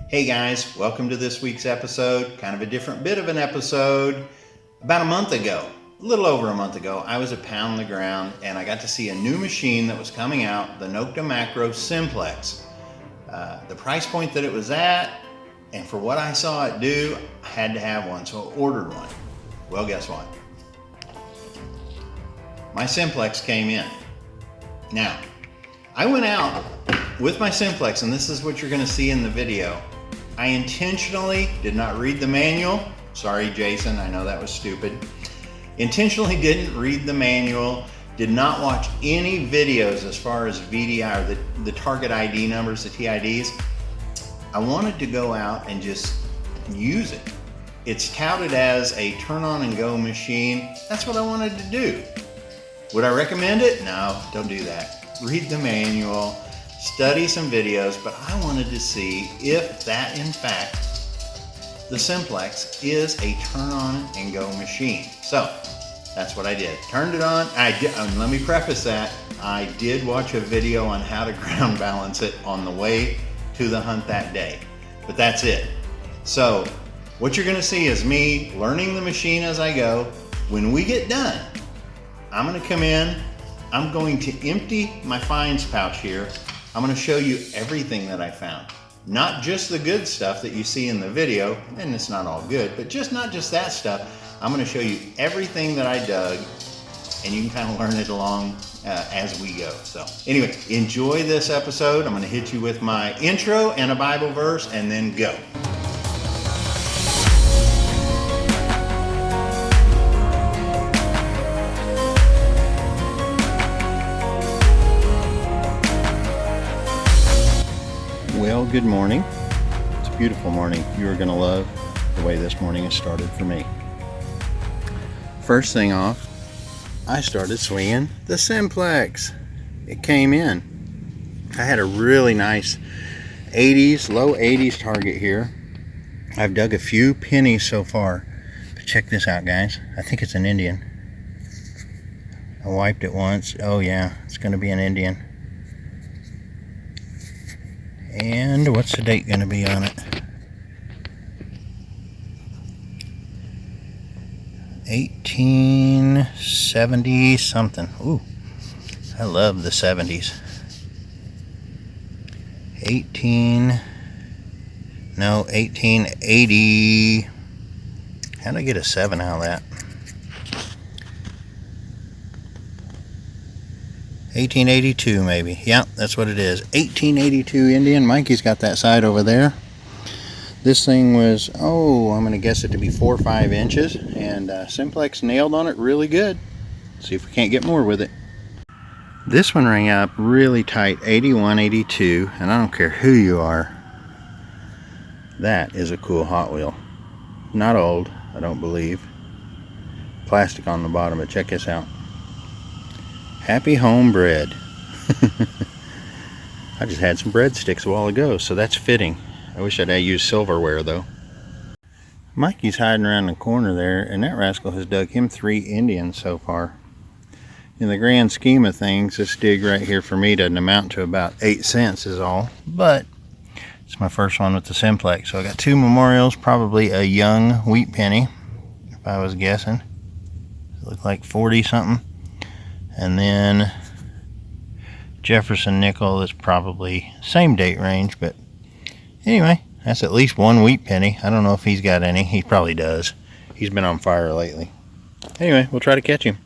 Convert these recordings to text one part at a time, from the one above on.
Hey guys, welcome to this week's episode. Kind of a different bit of an episode. About a month ago, a little over a month ago, I was at Pound the Ground and I got to see a new machine that was coming out, the Nokta Makro Simplex. The price point that it was at, and for what I saw it do, I had to have one, so I ordered one. Well, guess what? My Simplex came in. Now, I went out with my Simplex, and this is what you're going to see in the video. I intentionally did not read the manual. Sorry, Jason, I know that was stupid. Intentionally didn't read the manual, did not watch any videos as far as VDI or the target ID numbers, the TIDs. I wanted to go out and just use it. It's touted as a turn on and go machine. That's what I wanted to do. Would I recommend it? No, don't do that. Read the manual, study some videos, but I wanted to see if that, in fact, the Simplex is a turn on and go machine. So that's what I did. Turned it on. Let me preface that. I did watch a video on how to ground balance it on the way to the hunt that day, but that's it. So what you're gonna see is me learning the machine as I go. When we get done, I'm gonna come in, I'm going to empty my finds pouch here. I'm going to show you everything that I found. Not just the good stuff that you see in the video, and it's not all good, but not just that stuff. I'm going to show you everything that I dug, and you can kind of learn it along as we go. So anyway, enjoy this episode. I'm going to hit you with my intro and a Bible verse, and then go. Well, good morning. It's a beautiful morning. You are going to love the way this morning has started for me. First thing off, I started swinging the Simplex. It came in. I had a really nice 80s, low 80s target here. I've dug a few pennies so far. But check this out, guys. I think it's an Indian. I wiped it once. Oh yeah, it's going to be an Indian. And what's the date going to be on it? 1870 something. Ooh, I love the 70s. 1880. How did I get a 7 out of that? 1882 maybe. Yeah, that's what it is. 1882 Indian. Mikey's got that side over there. This thing was, I'm going to guess it to be 4 or 5 inches. And Simplex nailed on it really good. See if we can't get more with it. This one rang up really tight, 81, 82. And I don't care who you are. That is a cool Hot Wheel. Not old, I don't believe. Plastic on the bottom, but check this out. Happy homebread. I just had some breadsticks a while ago, so that's fitting. I wish I'd used silverware though. Mikey's hiding around the corner there, and that rascal has dug him 3 Indians so far. In the grand scheme of things, this dig right here for me doesn't amount to about 8 cents is all, but it's my first one with the Simplex. So I got 2 memorials, probably a young wheat penny, if I was guessing. It looked like 40 something. And then Jefferson nickel is probably same date range, but anyway, that's at least 1 wheat penny. I don't know if he's got any. He probably does. He's been on fire lately. Anyway, we'll try to catch him.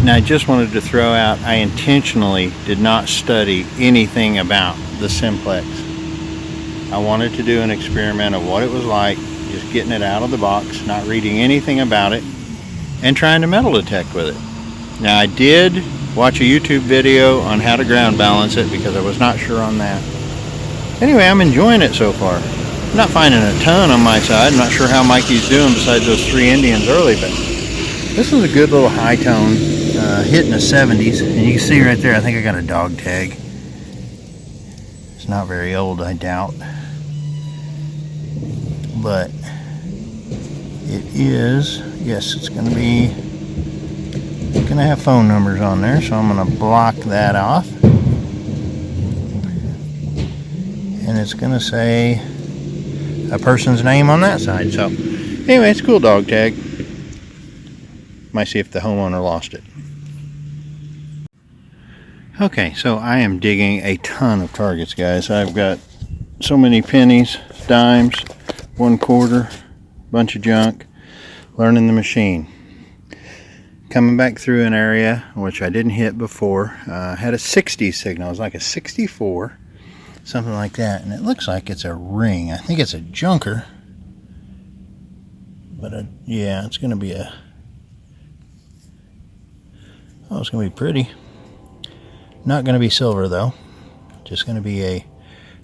Now I just wanted to throw out, I intentionally did not study anything about the Simplex. I wanted to do an experiment of what it was like, just getting it out of the box, not reading anything about it, and trying to metal detect with it. Now I did watch a YouTube video on how to ground balance it because I was not sure on that. Anyway, I'm enjoying it so far. I'm not finding a ton on my side. I'm not sure how Mikey's doing besides those 3 Indians early, but this is a good little high tone, hitting the 70s. And you can see right there, I think I got a dog tag. It's not very old, I doubt. But it is, yes, it's going to be, going to have phone numbers on there, so I'm going to block that off. and it's going to say a person's name on that side. So anyway, it's a cool dog tag. Might see if the homeowner lost it. Okay, so I am digging a ton of targets, guys. I've got so many pennies, dimes, 1/4, bunch of junk, learning the machine. Coming back through an area which I didn't hit before, had a 60 signal. It was like a 64, something like that, and it looks like it's a ring. I think it's a junker, but yeah, it's going to be a, oh, it's going to be pretty. Not going to be silver though, just going to be a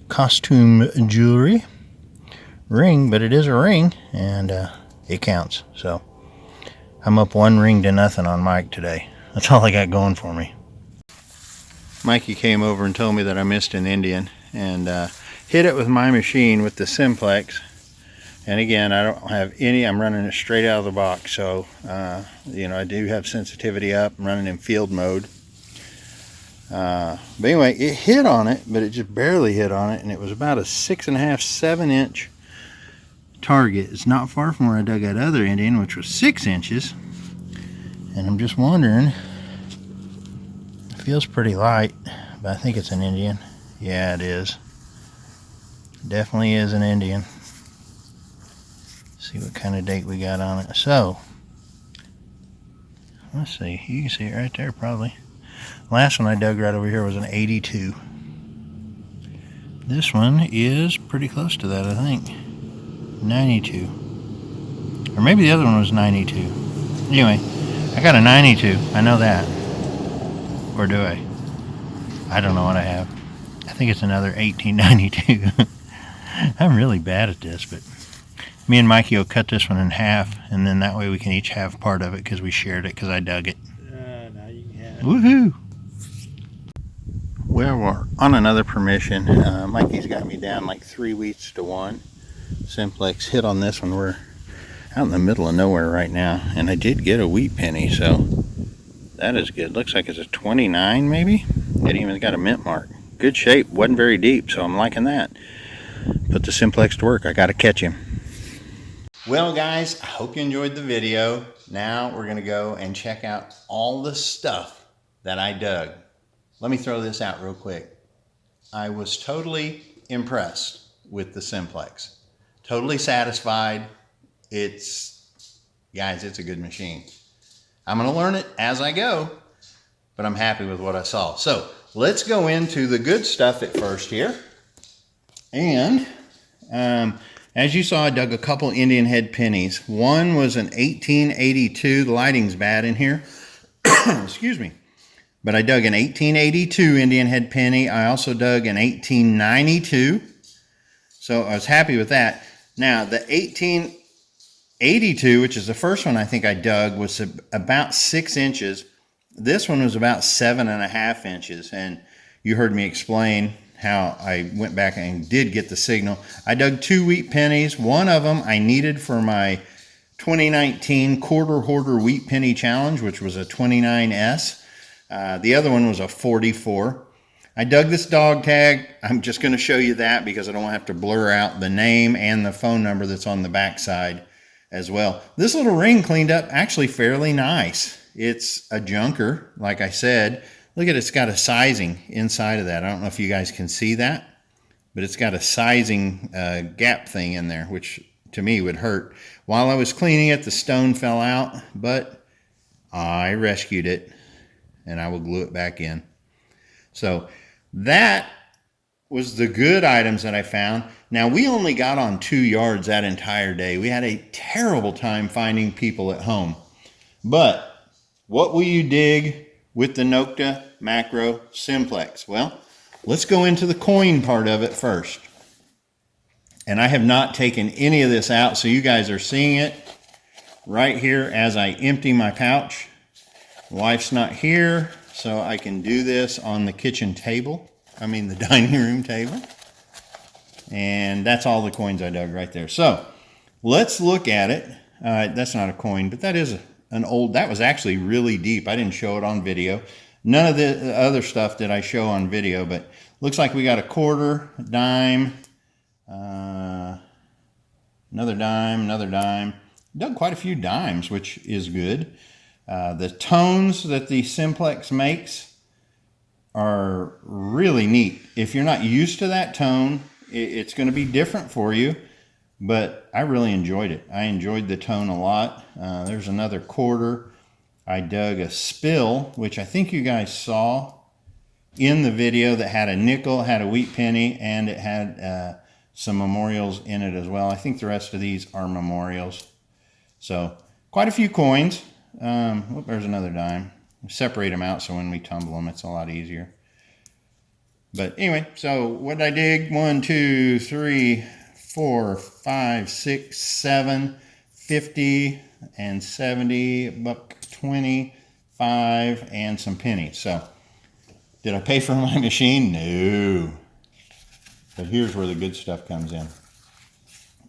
costume jewelry ring, but it is a ring, and it counts. So I'm up 1 ring to nothing on Mike today. That's all I got going for me. Mikey came over and told me that I missed an Indian, and hit it with my machine with the Simplex. And again, I don't have any, I'm running it straight out of the box, so you know, I do have sensitivity up. I'm running in field mode. But anyway, it hit on it, but it just barely hit on it, and it was about a 6.5, 7 inch target. It's not far from where I dug that other Indian, which was 6 inches. And I'm just wondering, it feels pretty light, but I think it's an Indian. Yeah, it is. Definitely is an Indian. See what kind of date we got on it. So let's see, you can see it right there probably. Last one I dug right over here was an 82. This one is pretty close to that, I think. 92. Or maybe the other one was 92. Anyway, I got a 92. I know that. Or do I? I don't know what I have. I think it's another 1892. I'm really bad at this, but me and Mikey will cut this one in half, and then that way we can each have part of it because we shared it because I dug it. Now you can have it. Woohoo! Well, we're on another permission. Mikey's got me down like 3 wheats to 1. Simplex hit on this one. We're out in the middle of nowhere right now, and I did get a wheat penny, so that is good. Looks like it's a 29 maybe. It even got a mint mark. Good shape, wasn't very deep, so I'm liking that. Put the Simplex to work. I got to catch him. Well, guys, I hope you enjoyed the video. Now we're going to go and check out all the stuff that I dug. Let me throw this out real quick. I was totally impressed with the Simplex. Totally satisfied. Guys, it's a good machine. I'm going to learn it as I go, but I'm happy with what I saw. So let's go into the good stuff at first here. And as you saw, I dug a couple Indian head pennies. One was an 1882. The lighting's bad in here. Excuse me. But I dug an 1882 Indian head penny. I also dug an 1892. So I was happy with that. Now, the 1882, which is the first one I think I dug, was about 6 inches. This one was about 7.5 inches. And you heard me explain how I went back and did get the signal. I dug 2 wheat pennies. One of them I needed for my 2019 quarter hoarder wheat penny challenge, which was a 29S. The other one was a 44. I dug this dog tag. I'm just going to show you that because I don't have to blur out the name and the phone number that's on the back side as well. This little ring cleaned up actually fairly nice. It's a junker, like I said. Look at it, it's got a sizing inside of that. I don't know if you guys can see that, but it's got a sizing gap thing in there, which to me would hurt. While I was cleaning it, the stone fell out, but I rescued it, and I will glue it back in. So that was the good items that I found. Now, we only got on 2 yards that entire day. We had a terrible time finding people at home. But what will you dig with the Nokta Makro Simplex? Well, let's go into the coin part of it first. And I have not taken any of this out, so you guys are seeing it right here as I empty my pouch. Wife's not here, so I can do this on the kitchen table. I mean the dining room table. And that's all the coins I dug right there. So let's look at it. That's not a coin, but that is an old, that was actually really deep. I didn't show it on video. None of the other stuff did I show on video, but looks like we got a quarter, a dime, another dime, another dime. Dug quite a few dimes, which is good. The tones that the Simplex makes are really neat. If you're not used to that tone, it's going to be different for you, but I really enjoyed it. I enjoyed the tone a lot. There's another quarter. I dug a spill, which I think you guys saw in the video, that had a nickel, had a wheat penny, and it had some memorials in it as well. I think the rest of these are memorials. So quite a few coins. There's another dime. Separate them out so when we tumble them, it's a lot easier. But anyway, so what did I dig? 1, 2, 3, 4, 5, 6, 7, 50 and 70, $1.20, 5, and some pennies. So did I pay for my machine? No. But here's where the good stuff comes in.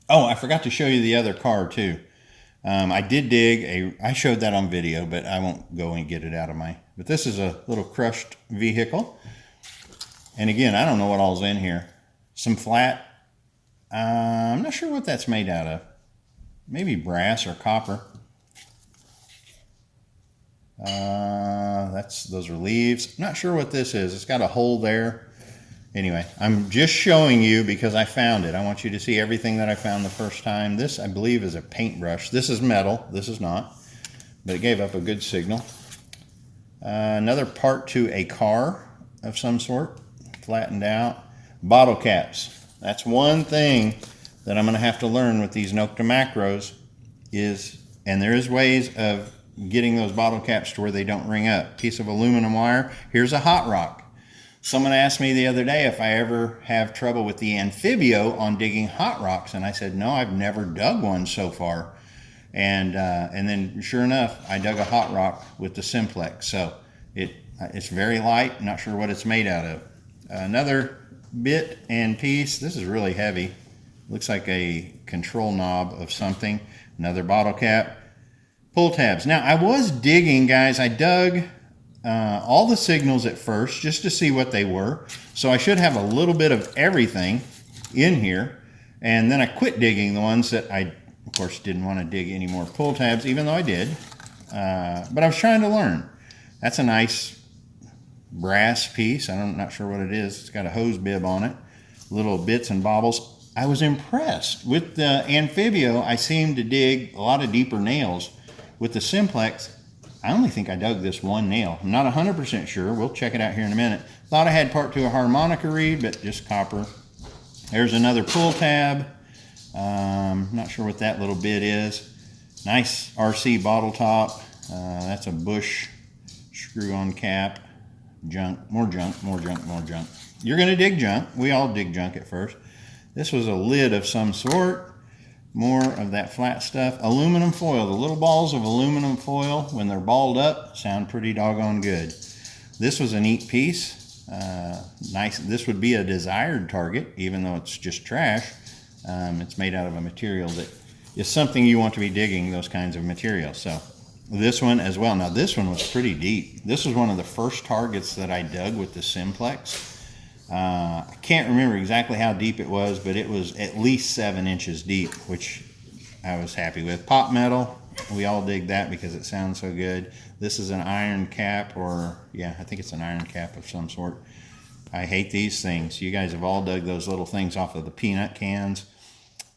Oh, I forgot to show you the other car too. I did dig I showed that on video, but I won't go and get it out of but this is a little crushed vehicle. And again, I don't know what all's in here. Some flat, I'm not sure what that's made out of. Maybe brass or copper. Those are leaves. I'm not sure what this is. It's got a hole there. Anyway, I'm just showing you because I found it. I want you to see everything that I found the first time. This, I believe, is a paintbrush. This is metal. This is not. But it gave up a good signal. Another part to a car of some sort. Flattened out. Bottle caps. That's one thing that I'm going to have to learn with these Nokta Makros and there is ways of getting those bottle caps to where they don't ring up. Piece of aluminum wire. Here's a hot rock. Someone asked me the other day if I ever have trouble with the Amphibio on digging hot rocks, and I said, no, I've never dug one so far. And then sure enough, I dug a hot rock with the Simplex. So it's very light, not sure what it's made out of. Another bit and piece, this is really heavy. Looks like a control knob of something. Another bottle cap. Pull tabs. Now I was digging, guys, I dug all the signals at first just to see what they were. So I should have a little bit of everything in here. And then I quit digging the ones that I, of course, didn't want to dig any more pull tabs, even though I did. But I was trying to learn. That's a nice brass piece. I'm not sure what it is. It's got a hose bib on it. Little bits and bobbles. I was impressed. With the Amphibio, I seemed to dig a lot of deeper nails. With the Simplex, I only think I dug this one nail. I'm not 100% sure. We'll check it out here in a minute. Thought I had part to a harmonica reed, but just copper. There's another pull tab. Not sure what that little bit is. Nice RC bottle top. That's a Bush screw-on cap. Junk, more junk, more junk, more junk. You're going to dig junk. We all dig junk at first. This was a lid of some sort. More of that flat stuff. Aluminum foil. The little balls of aluminum foil, when they're balled up, sound pretty doggone good. This was a neat piece. Nice. This would be a desired target, even though it's just trash. It's made out of a material that is something you want to be digging, those kinds of materials. So this one as well. Now this one was pretty deep. This was one of the first targets that I dug with the Simplex. I can't remember exactly how deep it was, but it was at least 7 inches deep, which I was happy with. Pop metal, we all dig that because it sounds so good. This is an iron cap, or yeah, I think it's an iron cap of some sort. I hate these things. You guys have all dug those little things off of the peanut cans.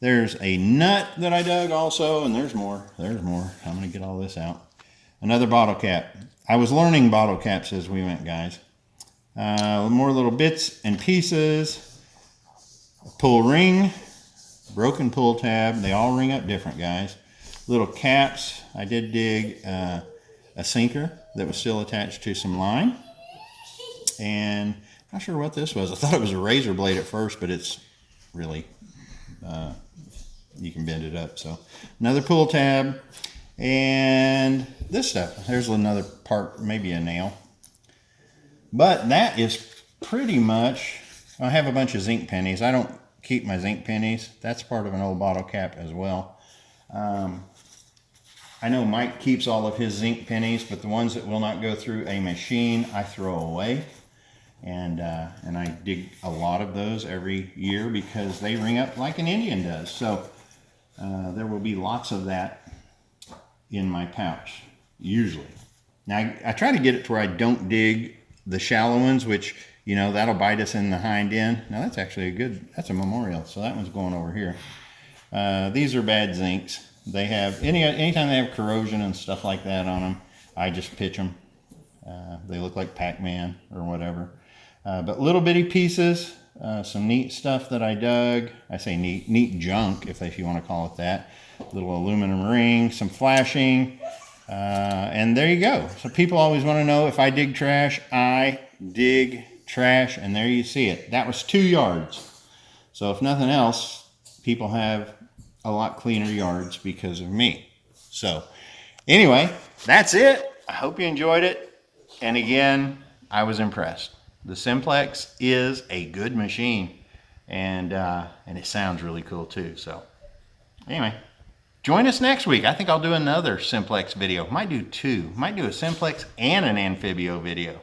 There's a nut that I dug also, and there's more. There's more. I'm going to get all this out. Another bottle cap. I was learning bottle caps as we went, guys. More little bits and pieces. Pull ring, broken pull tab. They all ring up different, guys. Little caps. I did dig a sinker that was still attached to some line. And not sure what this was. I thought it was a razor blade at first, but it's really, you can bend it up. So another pull tab. And this stuff. There's another part, maybe a nail. But that is pretty much, I have a bunch of zinc pennies. I don't keep my zinc pennies. That's part of an old bottle cap as well. I know Mike keeps all of his zinc pennies, but the ones that will not go through a machine, I throw away. And I dig a lot of those every year because they ring up like an Indian does. So there will be lots of that in my pouch, usually. Now, I try to get it to where I don't dig the shallow ones, which, you know, that'll bite us in the hind end. Now, that's actually that's a memorial, so that one's going over here. These are bad zincs. They have, anytime they have corrosion and stuff like that on them, I just pitch them. They look like Pac-Man or whatever. But little bitty pieces, some neat stuff that I dug. I say neat junk, if you want to call it that. Little aluminum ring, some flashing, and there you go. So people always want to know if I dig trash. I dig trash, and there you see it. That was 2 yards. So if nothing else, people have a lot cleaner yards because of me. So anyway, that's it. I hope you enjoyed it. And again, I was impressed. The Simplex is a good machine, and it sounds really cool too. So anyway, join us next week. I think I'll do another Simplex video. Might do 2. Might do a Simplex and an Amphibio video.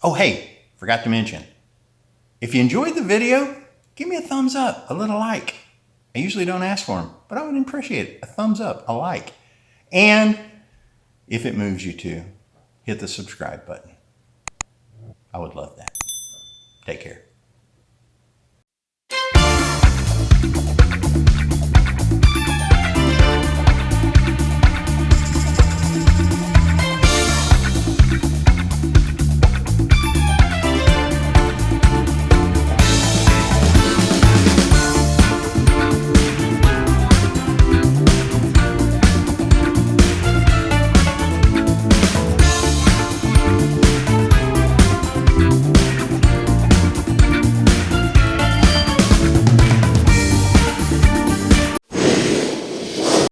Oh, hey, forgot to mention, if you enjoyed the video, give me a thumbs up, a little like. I usually don't ask for them, but I would appreciate it. A thumbs up, a like. And if it moves you to, hit the subscribe button. I would love that. Take care.